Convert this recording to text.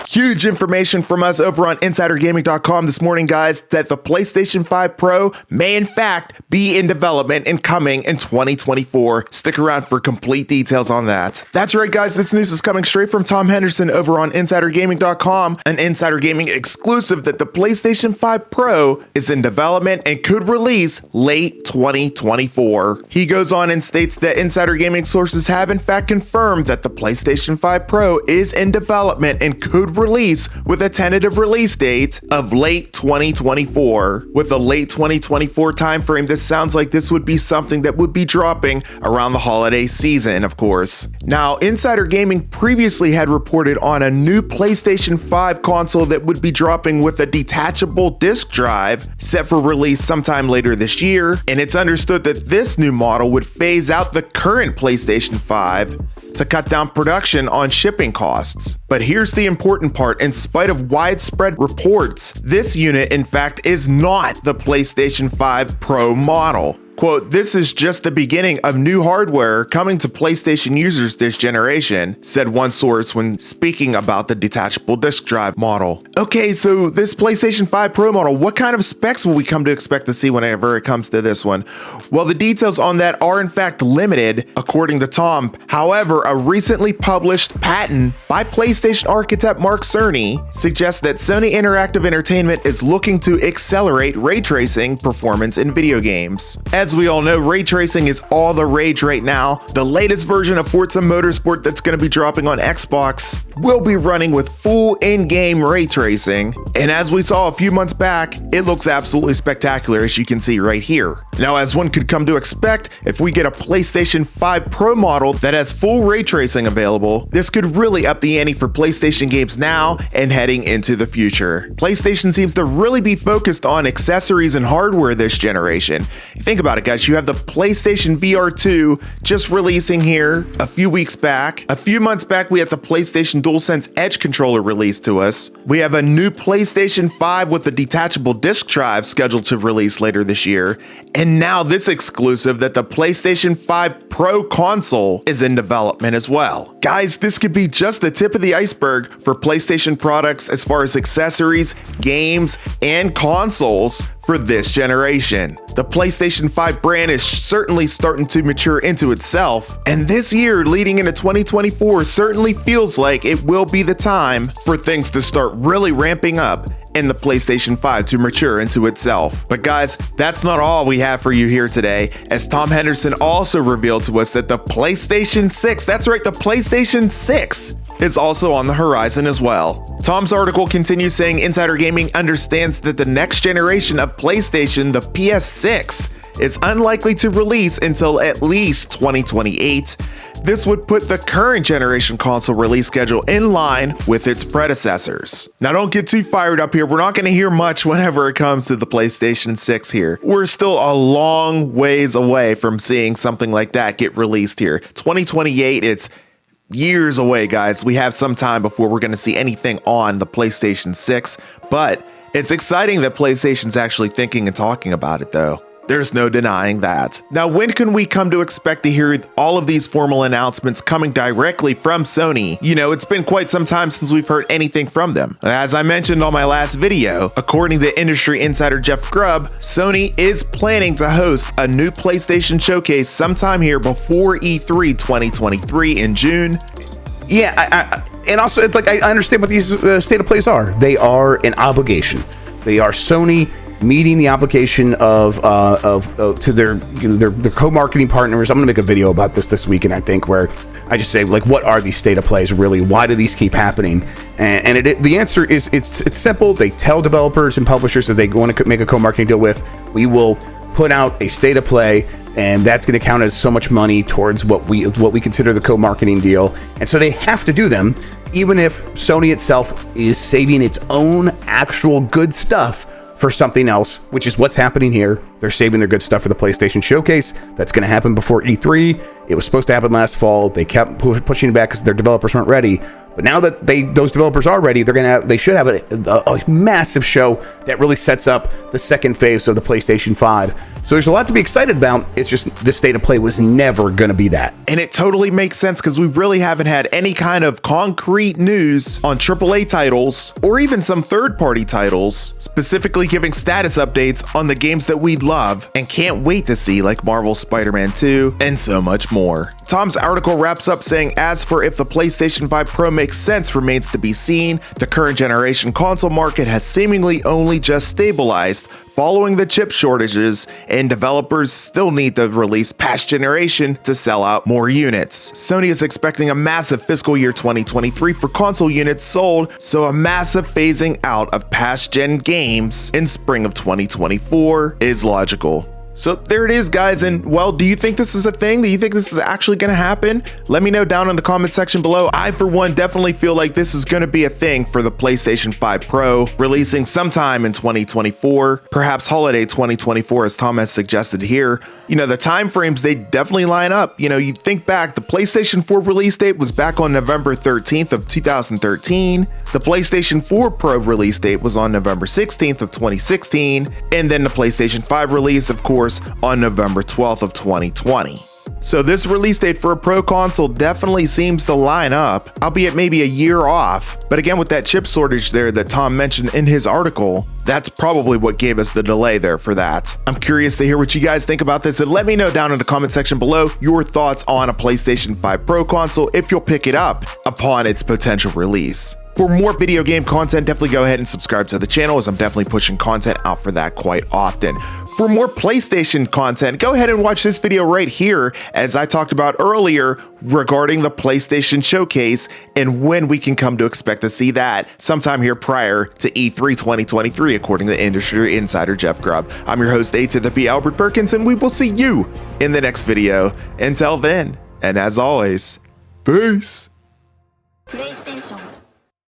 Huge information from us over on InsiderGaming.com this morning, guys, that the PlayStation 5 Pro may in fact be in development and coming in 2024. Stick around for complete details on that. That's right, guys. This news is coming straight from Tom Henderson over on InsiderGaming.com, an Insider Gaming exclusive that the PlayStation 5 Pro is in development and could release late 2024. He goes on and states that Insider Gaming sources have in fact confirmed that the PlayStation 5 Pro is in development and could release with a tentative release date of late 2024. With a late 2024 timeframe, this sounds like this would be something that would be dropping around the holiday season, of course. Now, Insider Gaming previously had reported on a new PlayStation 5 console that would be dropping with a detachable disc drive set for release sometime later this year, and it's understood that this new model would phase out the current PlayStation 5 to cut down production on shipping costs. But here's the important part. In spite of widespread reports, this unit in fact is not the PlayStation 5 Pro model. Quote, "This is just the beginning of new hardware coming to PlayStation users this generation," said one source when speaking about the detachable disc drive model. Okay, so this PlayStation 5 Pro model, what kind of specs will we come to expect to see whenever it comes to this one? Well, the details on that are in fact limited, according to Tom. However, a recently published patent by PlayStation architect Mark Cerny suggests that Sony Interactive Entertainment is looking to accelerate ray tracing performance in video games. As we all know, ray tracing is all the rage right now. The latest version of Forza Motorsport that's going to be dropping on Xbox will be running with full in-game ray tracing. And as we saw a few months back, it looks absolutely spectacular, as you can see right here. Now, as one could come to expect, if we get a PlayStation 5 Pro model that has full ray tracing available, this could really up the ante for PlayStation games now and heading into the future. PlayStation seems to really be focused on accessories and hardware this generation. Think about it, guys. You have the PlayStation VR 2 just releasing here a few weeks back. A few months back, we had the PlayStation DualSense Edge controller released to us. We have a new PlayStation 5 with a detachable disc drive scheduled to release later this year. And now this exclusive that the PlayStation 5 Pro console is in development as well. Guys, this could be just the tip of the iceberg for PlayStation products as far as accessories, games, and consoles for this generation. The PlayStation 5 brand is certainly starting to mature into itself, and this year leading into 2024 certainly feels like it will be the time for things to start really ramping up and the PlayStation 5 to mature into itself. But guys, that's not all we have for you here today, as Tom Henderson also revealed to us that the PlayStation 6, that's right, the PlayStation 6 is also on the horizon as well. Tom's article continues saying Insider Gaming understands that the next generation of PlayStation, the PS6, is unlikely to release until at least 2028. This would put the current generation console release schedule in line with its predecessors. Now, don't get too fired up here. We're not going to hear much whenever it comes to the PlayStation 6 here. We're still a long ways away from seeing something like that get released here. 2028, it's years away, guys. We have some time before we're going to see anything on the PlayStation 6, but it's exciting that PlayStation's actually thinking and talking about it, though. There's no denying that. Now, when can we come to expect to hear all of these formal announcements coming directly from Sony? You know, it's been quite some time since we've heard anything from them. As I mentioned on my last video, according to industry insider Jeff Grubb, Sony is planning to host a new PlayStation showcase sometime here before E3 2023 in June. Yeah, and also it's like I understand what these state of plays are. They are an obligation. They are Sony meeting the obligation of to their co-marketing partners. I'm gonna make a video about this weekend, I think, where I just say, like, what are these state of plays really? Why do these keep happening? And the answer is it's simple. They tell developers and publishers that they want to make a co-marketing deal with. We will put out a state of play, and that's going to count as so much money towards what we consider the co-marketing deal. And so they have to do them, even if Sony itself is saving its own actual good stuff for something else, which is what's happening here. They're saving their good stuff for the PlayStation Showcase. That's going to happen before E3. It was supposed to happen last fall. They kept pushing it back because their developers weren't ready. But now that those developers are ready, they should have a massive show that really sets up the second phase of the PlayStation 5. So there's a lot to be excited about. It's just this state of play was never going to be that. And it totally makes sense because we really haven't had any kind of concrete news on AAA titles or even some third-party titles, specifically giving status updates on the games that we love and can't wait to see, like Marvel's Spider-Man 2 and so much more. Tom's article wraps up saying, as for if the PlayStation 5 Pro makes sense remains to be seen. The current generation console market has seemingly only just stabilized following the chip shortages, and developers still need to release past generation to sell out more units. Sony is expecting a massive fiscal year 2023 for console units sold, so a massive phasing out of past gen games in spring of 2024 is logical. So there it is, guys. And well, do you think this is a thing? Do you think this is actually going to happen? Let me know down in the comment section below. I, for one, definitely feel like this is going to be a thing for the PlayStation 5 Pro, releasing sometime in 2024, perhaps holiday 2024, as Tom has suggested here. You know, the time frames, they definitely line up. You know, you think back, the PlayStation 4 release date was back on November 13th of 2013. The PlayStation 4 Pro release date was on November 16th of 2016. And then the PlayStation 5 release, of course, on November 12th of 2020. So this release date for a Pro console definitely seems to line up, albeit maybe a year off. But again, with that chip shortage there that Tom mentioned in his article, that's probably what gave us the delay there for that. I'm curious to hear what you guys think about this, and let me know down in the comment section below your thoughts on a PlayStation 5 Pro console if you'll pick it up upon its potential release. For more video game content, definitely go ahead and subscribe to the channel, as I'm definitely pushing content out for that quite often. For more PlayStation content, go ahead and watch this video right here, as I talked about earlier regarding the PlayStation Showcase and when we can come to expect to see that sometime here prior to E3 2023, according to industry insider Jeff Grubb. I'm your host, A to the P, Albert Perkins, and we will see you in the next video. Until then, and as always, peace. PlayStation